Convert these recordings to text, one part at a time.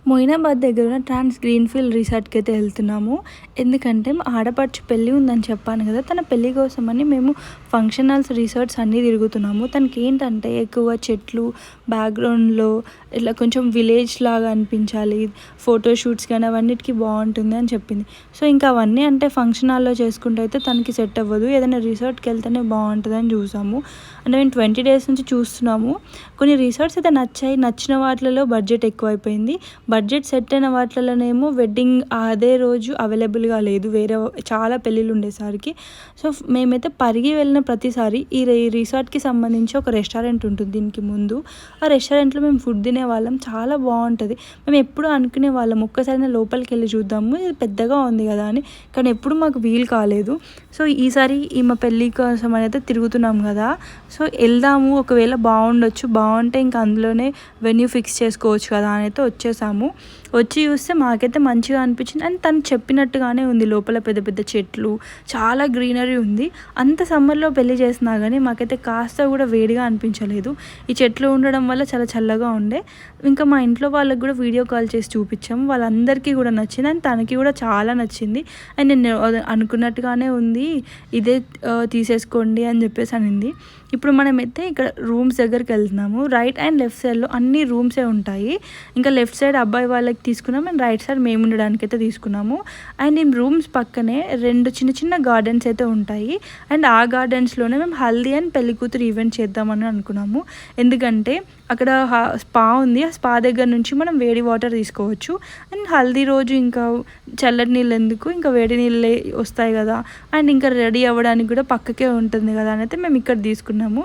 మొయినాబాద్ దగ్గర ఉన్న ట్రాన్స్ గ్రీన్‌ఫీల్డ్ రిసార్ట్‌కి అయితే వెళ్తున్నాము. ఎందుకంటే మా ఆడపడుచు పెళ్లి ఉందని చెప్పాను కదా! తన పెళ్లి కోసమని మేము ఫంక్షన్ హాల్స్, రిసార్ట్స్ అన్నీ తిరుగుతున్నాము. తనకేంటంటే ఎక్కువ చెట్లు బ్యాక్‌గ్రౌండ్‌లో ఇట్లా కొంచెం విలేజ్ లాగా అనిపించాలి. ఫోటో షూట్స్ కానీ అవన్నిటికి బావుంటుంది అని చెప్పింది. సో, ఇంకా అవన్నీ అంటే ఫంక్షన్ హాల్‌లో చేసుకుంటే అయితే తనకి సెట్ అవ్వదు. ఏదైనా రిసార్ట్‌కి వెళ్తేనే బావుంటదని చూసాము. అంటే మేము 20 డేస్ నుంచి చూస్తున్నాము. కొన్ని రిసార్ట్స్ అయితే నచ్చాయి. నచ్చిన వాటిలలో బడ్జెట్ ఎక్కువైపోయింది. బడ్జెట్ సెట్ అయిన వాటిలలోనేమో వెడ్డింగ్ అదే రోజు అవైలబుల్గా లేదు, వేరే చాలా పెళ్ళిళ్ళు ఉండేసరికి. సో మేమైతే పరిగి వెళ్ళిన ప్రతిసారి ఈ రిసార్ట్కి సంబంధించి ఒక రెస్టారెంట్ ఉంటుంది దీనికి ముందు. ఆ రెస్టారెంట్లో మేము ఫుడ్ తినేవాళ్ళం, చాలా బాగుంటుంది. మేము ఎప్పుడు అనుకునే వాళ్ళం ఒక్కసారి లోపలికి వెళ్ళి చూద్దాము, ఇది పెద్దగా ఉంది కదా అని. కానీ ఎప్పుడు మాకు వీలు కాలేదు. సో ఈసారి ఈమె పెళ్ళి కోసం అయితే తిరుగుతున్నాం కదా, సో వెళ్దాము, ఒకవేళ బాగుంటే ఇంకా అందులోనే వెన్యూ ఫిక్స్ చేసుకోవచ్చు కదా అని అయితే వచ్చేసాము. వచ్చి చూస్తే మాకైతే మంచిగా అనిపించింది. అండ్ తను చెప్పినట్టుగానే ఉంది, లోపల పెద్ద పెద్ద చెట్లు, చాలా గ్రీనరీ ఉంది. అంత సమ్మర్లో పెళ్లి చేసినా కానీ మాకైతే కాస్త కూడా వేడిగా అనిపించలేదు. ఈ చెట్లు ఉండడం వల్ల చాలా చల్లగా ఉండే. ఇంకా మా ఇంట్లో వాళ్ళకి కూడా వీడియో కాల్ చేసి చూపించాము, వాళ్ళందరికీ కూడా నచ్చింది. అండ్ తనకి కూడా చాలా నచ్చింది. అండ్ నేను అనుకున్నట్టుగానే ఉంది, ఇదే తీసేసుకోండి అని చెప్పేసి అనింది. ఇప్పుడు మనమైతే ఇక్కడ రూమ్స్ దగ్గరికి వెళ్తున్నాము. రైట్ అండ్ లెఫ్ట్ సైడ్లో అన్ని రూమ్సే ఉంటాయి. ఇంకా లెఫ్ట్ సైడ్ అబ్బాయి వాళ్ళకి తీసుకున్నాము అండ్ రైట్ సైడ్ మేము ఉండడానికి అయితే తీసుకున్నాము. అండ్ ఈ రూమ్స్ పక్కనే 2 చిన్న చిన్న గార్డెన్స్ అయితే ఉంటాయి. అండ్ ఆ గార్డెన్స్లోనే మేము హల్దీ అండ్ పెళ్లి కూతురు ఈవెంట్ చేద్దామని అనుకున్నాము. ఎందుకంటే అక్కడ స్పా ఉంది, ఆ స్పా దగ్గర నుంచి మనం వేడి వాటర్ తీసుకోవచ్చు. అండ్ హల్దీ రోజు ఇంకా చల్లటి నీళ్ళు ఎందుకు, ఇంకా వేడి నీళ్ళే వస్తాయి కదా, అండ్ ఇంకా రెడీ అవ్వడానికి కూడా పక్కకే ఉంటుంది కదా అని అయితే మేము ఇక్కడ తీసుకున్నాము.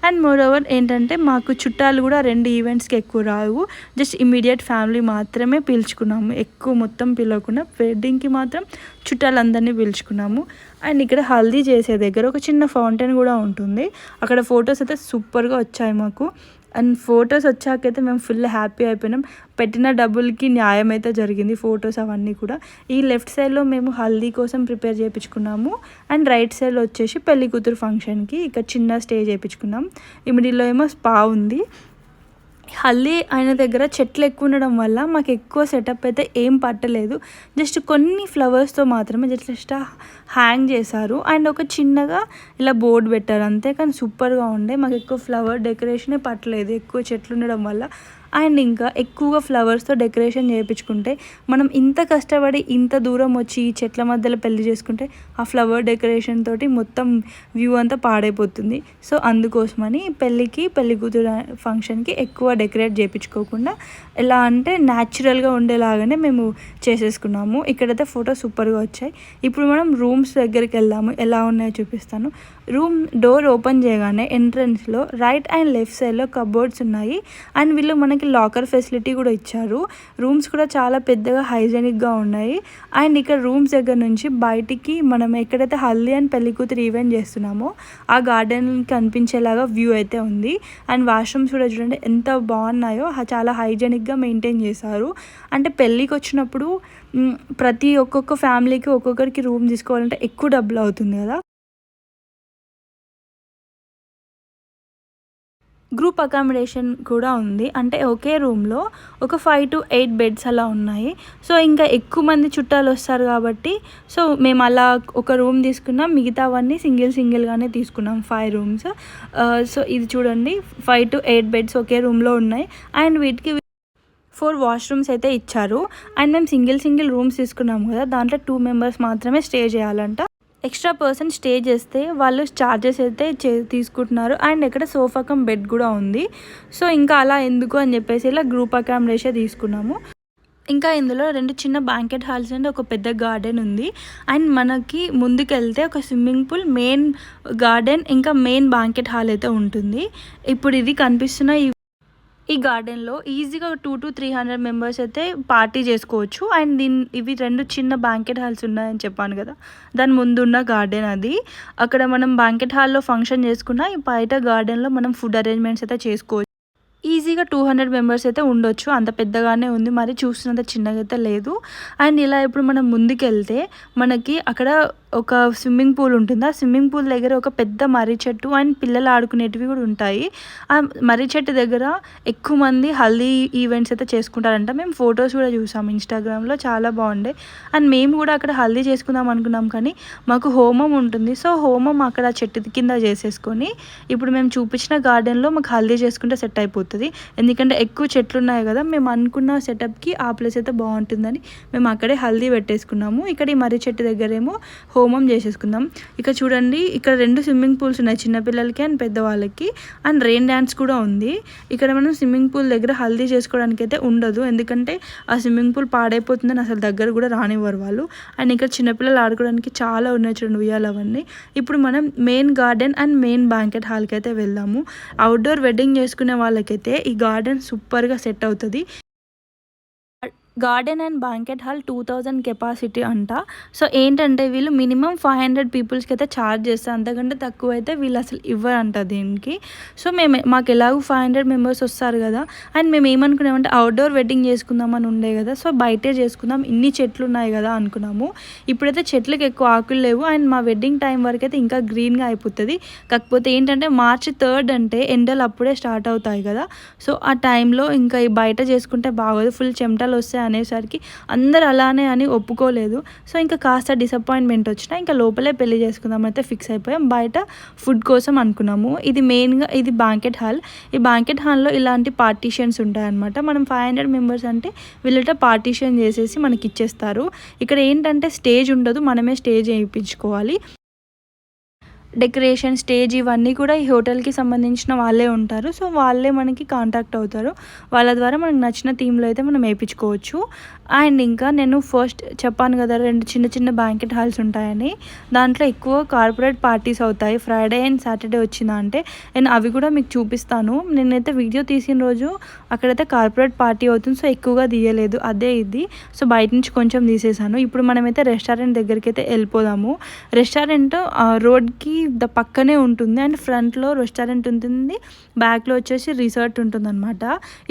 అండ్ మోరోవర్ ఏంటంటే మాకు చుట్టాలు కూడా 2 ఈవెంట్స్కి ఎక్కువ రావు, జస్ట్ ఇమీడియట్ ఫ్యామిలీ మాత్రమే పీల్చుకున్నాము. ఎక్కువ మొత్తం పిలవకుండా వెడ్డింగ్కి మాత్రం చుట్టాలందరినీ పీల్చుకున్నాము. అండ్ ఇక్కడ హల్దీ చేసే దగ్గర ఒక చిన్న ఫౌంటైన్ కూడా ఉంటుంది. అక్కడ ఫొటోస్ అయితే సూపర్గా వచ్చాయి మాకు. అండ్ ఫొటోస్ వచ్చాకైతే మేము ఫుల్ హ్యాపీ అయిపోయినాం. పెట్టిన డబ్బులకి న్యాయం అయితే జరిగింది ఫొటోస్ అవన్నీ కూడా. ఈ లెఫ్ట్ సైడ్లో మేము హల్దీ కోసం ప్రిపేర్ చేయించుకున్నాము. అండ్ రైట్ సైడ్లో వచ్చేసి పెళ్లి కూతురు ఫంక్షన్కి ఇక్కడ చిన్న స్టే చేయించుకున్నాం. ఈ మిడిల్లో ఏమో స్పా ఉంది. హల్దీ అయిన దగ్గర చెట్లు ఎక్కువ ఉండడం వల్ల మాకు ఎక్కువ సెటప్ అయితే ఏం పట్టలేదు. జస్ట్ కొన్ని ఫ్లవర్స్తో మాత్రమే జస్ట్ హ్యాంగ్ చేశారు. అండ్ ఒక చిన్నగా ఇలా బోర్డు పెట్టారు అంతే. కానీ సూపర్గా ఉండే, మాకు ఎక్కువ ఫ్లవర్ డెకరేషనే పట్టలేదు ఎక్కువ చెట్లు ఉండడం వల్ల. అండ్ ఇంకా ఎక్కువగా ఫ్లవర్స్తో డెకరేషన్ చేయించుకుంటే మనం ఇంత కష్టపడి ఇంత దూరం వచ్చి ఈ చెట్ల మధ్యలో పెళ్లి చేసుకుంటే ఆ ఫ్లవర్ డెకరేషన్ తోటి మొత్తం వ్యూ అంతా పాడైపోతుంది. సో అందుకోసమని పెళ్లి కూతురు ఫంక్షన్కి ఎక్కువ డెకరేట్ చేయించుకోకుండా ఎలా అంటే న్యాచురల్గా ఉండేలాగానే మేము చేసేసుకున్నాము. ఇక్కడైతే ఫోటో సూపర్గా వచ్చాయి. ఇప్పుడు మనం రూమ్స్ దగ్గరికి వెళ్దాము, ఎలా ఉన్నాయో చూపిస్తాను. రూమ్ డోర్ ఓపెన్ చేయగానే ఎంట్రన్స్లో రైట్ అండ్ లెఫ్ట్ సైడ్లో కబోర్డ్స్ ఉన్నాయి. అండ్ వీళ్ళు మనకి లాకర్ ఫెసిలిటీ కూడా ఇచ్చారు. రూమ్స్ కూడా చాలా పెద్దగా హైజెనిక్గా ఉన్నాయి. అండ్ ఇక్కడ రూమ్స్ దగ్గర నుంచి బయటికి మనం ఎక్కడైతే హల్దీ అండ్ పెళ్లి కూతురు ఈవెంట్ చేస్తున్నామో ఆ గార్డెన్ కనిపించేలాగా వ్యూ అయితే ఉంది. అండ్ వాష్రూమ్స్ కూడా చూడండి ఎంత బాగున్నాయో, చాలా హైజెనిక్గా మెయింటైన్ చేశారు. అంటే పెళ్ళికి వచ్చినప్పుడు ఒక్కొక్క ఫ్యామిలీకి ఒక్కొక్కరికి రూమ్ తీసుకోవాలంటే ఎక్కువ డబ్బులు అవుతుంది కదా. గ్రూప్ అకామిడేషన్ కూడా ఉంది. అంటే ఒకే రూమ్లో ఒక 5 to 8 బెడ్స్ అలా ఉన్నాయి. సో ఇంకా ఎక్కువ మంది చుట్టాలు వస్తారు కాబట్టి సో మేము అలా ఒక రూమ్ తీసుకున్నాం. మిగతావన్నీ సింగిల్గానే తీసుకున్నాం 5 రూమ్స్. సో ఇది చూడండి 5 to 8 బెడ్స్ ఒకే రూమ్లో ఉన్నాయి. అండ్ వీటికి 4 వాష్రూమ్స్ అయితే ఇచ్చారు. అండ్ మేము సింగిల్ రూమ్స్ తీసుకున్నాం కదా, దాంట్లో 2 మెంబర్స్ మాత్రమే స్టే చేయాలంట. ఎక్స్ట్రా పర్సన్ స్టే చేస్తే వాళ్ళు ఛార్జెస్ అయితే తీసుకుంటున్నారు. అండ్ ఇక్కడ సోఫా కమ్ బెడ్ కూడా ఉంది. సో ఇంకా అలా ఎందుకు అని చెప్పేసి ఇలా గ్రూప్ అకామిడేషన్ తీసుకున్నాము. ఇంకా ఇందులో 2 చిన్న బ్యాంకెట్ హాల్స్ అండ్ ఒక పెద్ద గార్డెన్ ఉంది. అండ్ మనకి ముందుకెళ్తే ఒక స్విమ్మింగ్ పూల్, మెయిన్ గార్డెన్, ఇంకా మెయిన్ బ్యాంకెట్ హాల్ అయితే ఉంటుంది. ఇప్పుడు ఇది కనిపిస్తున్న ఈ గార్డెన్లో ఈజీగా 200 to 300 మెంబర్స్ అయితే పార్టీ చేసుకోవచ్చు. అండ్ ఇవి 2 చిన్న బ్యాంకెట్ హాల్స్ ఉన్నాయని చెప్పాను కదా, దాని ముందున్న గార్డెన్ అది. అక్కడ మనం బ్యాంకెట్ హాల్లో ఫంక్షన్ చేసుకున్న ఈ బయట గార్డెన్లో మనం ఫుడ్ అరేంజ్మెంట్స్ అయితే చేసుకోవచ్చు. ఈజీగా 200 మెంబర్స్ అయితే ఉండొచ్చు. అంత పెద్దగానే ఉంది. మరి చూసినంత చిన్నగా అయితే లేదు. అండ్ ఇలా ఇప్పుడు మనం ముందుకెళ్తే మనకి అక్కడ ఒక స్విమ్మింగ్ పూల్ ఉంటుంది. ఆ స్విమ్మింగ్ పూల్ దగ్గర ఒక పెద్ద మర్రి చెట్టు అండ్ పిల్లలు ఆడుకునేటివి కూడా ఉంటాయి. ఆ మర్రి చెట్టు దగ్గర ఎక్కువ మంది హల్దీ ఈవెంట్స్ అయితే చేసుకుంటారంట. మేము ఫొటోస్ కూడా చూసాం ఇన్‌స్టాగ్రామ్‌లో, చాలా బాగుండే. అండ్ మేము కూడా అక్కడ హల్దీ చేసుకుందాం అనుకున్నాం కానీ మాకు హోమం ఉంటుంది. సో హోమం అక్కడ చెట్టు కింద చేసేసుకొని ఇప్పుడు మేము చూపించిన గార్డెన్‌లో మాకు హల్దీ చేసుకుంటే సెట్ అయిపోతుంది. ఎందుకంటే ఎక్కువ చెట్లు ఉన్నాయి కదా, మేము అనుకున్న సెటప్కి ఆ ప్లేస్ అయితే బాగుంటుందని మేము అక్కడే హల్దీ పెట్టేసుకున్నాము. ఇక్కడ ఈ మర్రి చెట్టు దగ్గరేమో హోమం చేసేసుకుందాం. ఇక్కడ చూడండి, ఇక్కడ 2 స్విమ్మింగ్ పూల్స్ ఉన్నాయి, చిన్నపిల్లలకి అండ్ పెద్దవాళ్ళకి. అండ్ రెయిన్ డ్యాన్స్ కూడా ఉంది. ఇక్కడ మనం స్విమ్మింగ్ పూల్ దగ్గర హల్దీ చేసుకోవడానికి అయితే ఉండదు, ఎందుకంటే ఆ స్విమ్మింగ్ పూల్ పాడైపోతుందని అసలు దగ్గర కూడా రానివ్వరు వాళ్ళు. అండ్ ఇక్కడ చిన్నపిల్లలు ఆడుకోవడానికి చాలా ఉన్నాయి చూడండి, ఉయ్యాలు అవన్నీ. ఇప్పుడు మనం main garden and main banquet హాల్కి అయితే వెళ్దాము. అవుట్డోర్ వెడ్డింగ్ చేసుకునే వాళ్ళకైతే ఈ గార్డెన్ సూపర్గా సెట్ అవుతుంది. Garden and banquet hall 2000 capacity అంట. సో ఏంటంటే వీళ్ళు మినిమం 500 పీపుల్స్కి అయితే ఛార్జ్ చేస్తారు, అంతకంటే తక్కువ అయితే వీళ్ళు అసలు ఇవ్వరంట దీనికి. సో మాకు ఎలాగో 500 మెంబర్స్ వస్తారు కదా, అండ్ మేము ఏమనుకున్నామంటే అవుట్డోర్ వెడ్డింగ్ చేసుకుందామని ఉండే కదా, సో బయటే చేసుకుందాం, ఇన్ని చెట్లు ఉన్నాయి కదా అనుకున్నాము. ఇప్పుడైతే చెట్లకి ఎక్కువ ఆకులు లేవు అండ్ మా వెడ్డింగ్ టైం వరకు అయితే ఇంకా గ్రీన్గా అయిపోతుంది. కాకపోతే ఏంటంటే March 3rd అంటే ఎండలు అప్పుడే స్టార్ట్ అవుతాయి కదా, సో ఆ టైంలో ఇంకా ఈ బయట చేసుకుంటే బాగోదు, ఫుల్ చెమటలు వస్తాయి అనేసరికి అందరు అలానే అని ఒప్పుకోలేదు. సో ఇంకా కాస్త డిసప్పాయింట్మెంట్ వచ్చినా ఇంకా లోపలే పెళ్లి చేసుకుందాం అయితే ఫిక్స్ అయిపోయాం. బయట ఫుడ్ కోసం అనుకున్నాము. ఇది మెయిన్గా ఇది బ్యాంకెట్ హాల్. ఈ బ్యాంకెట్ హాల్లో ఇలాంటి పార్టీషన్స్ ఉంటాయన్నమాట. మనం 500 మెంబర్స్ అంటే వీళ్ళట పార్టీషన్ చేసేసి మనకి ఇచ్చేస్తారు. ఇక్కడ ఏంటంటే స్టేజ్ ఉండదు, మనమే స్టేజ్ వేయించుకోవాలి. డెకరేషన్, స్టేజ్ ఇవన్నీ కూడా ఈ హోటల్కి సంబంధించిన వాళ్ళే ఉంటారు. సో వాళ్ళే మనకి కాంటాక్ట్ అవుతారు. వాళ్ళ ద్వారా మనకు నచ్చిన థీమ్లో అయితే మనం వేయించుకోవచ్చు. అండ్ ఇంకా నేను ఫస్ట్ చెప్పాను కదా 2 చిన్న చిన్న బ్యాంకెట్ హాల్స్ ఉంటాయని, దాంట్లో ఎక్కువ కార్పొరేట్ పార్టీస్ అవుతాయి. ఫ్రైడే అండ్ సాటర్డే వచ్చిందా అంటే నేను అవి కూడా మీకు చూపిస్తాను. నేనైతే వీడియో తీసిన రోజు అక్కడైతే కార్పొరేట్ పార్టీ అవుతుంది, సో ఎక్కువగా తీయలేదు, అదే ఇది. సో బయట నుంచి కొంచెం తీసేసాను. ఇప్పుడు మనమైతే రెస్టారెంట్ దగ్గరికి అయితే వెళ్ళిపోదాము. రెస్టారెంట్ రోడ్కి పక్కనే ఉంటుంది అండ్ ఫ్రంట్లో రెస్టారెంట్ ఉంటుంది, బ్యాక్లో వచ్చేసి రిసార్ట్ ఉంటుంది అనమాట.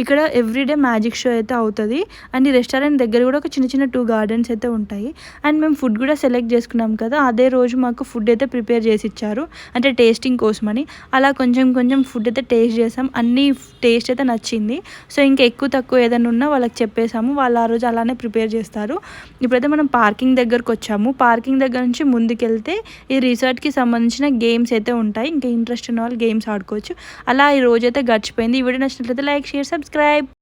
ఇక్కడ ఎవ్రీడే మ్యాజిక్ షో అయితే అవుతుంది. అండ్ ఈ రెస్టారెంట్ దగ్గర కూడా ఒక చిన్న చిన్న 2 గార్డెన్స్ అయితే ఉంటాయి. అండ్ మేము ఫుడ్ కూడా సెలెక్ట్ చేసుకున్నాం కదా, అదే రోజు మాకు ఫుడ్ అయితే ప్రిపేర్ చేసి ఇచ్చారు, అంటే టేస్టింగ్ కోసమని. అలా కొంచెం కొంచెం ఫుడ్ అయితే టేస్ట్ చేసాం, అన్ని టేస్ట్ అయితే నచ్చింది. సో ఇంకా ఎక్కువ తక్కువ ఏదైనా ఉన్నా వాళ్ళకి చెప్పేసాము, వాళ్ళు ఆ రోజు అలానే ప్రిపేర్ చేస్తారు. ఇప్పుడైతే మనం పార్కింగ్ దగ్గరకు వచ్చాము. పార్కింగ్ దగ్గర నుంచి ముందుకెళ్తే ఈ రిసార్ట్కి సంబంధించిన గేమ్స్ అయితే ఉంటాయి. ఇంకా ఇంట్రెస్ట్ ఉన్న వాళ్ళు గేమ్స్ ఆడుకోవచ్చు. అలా ఈ రోజైతే గడిచిపోయింది. ఈ వీడియో నచ్చినట్లయితే లైక్, షేర్, సబ్స్క్రైబ్.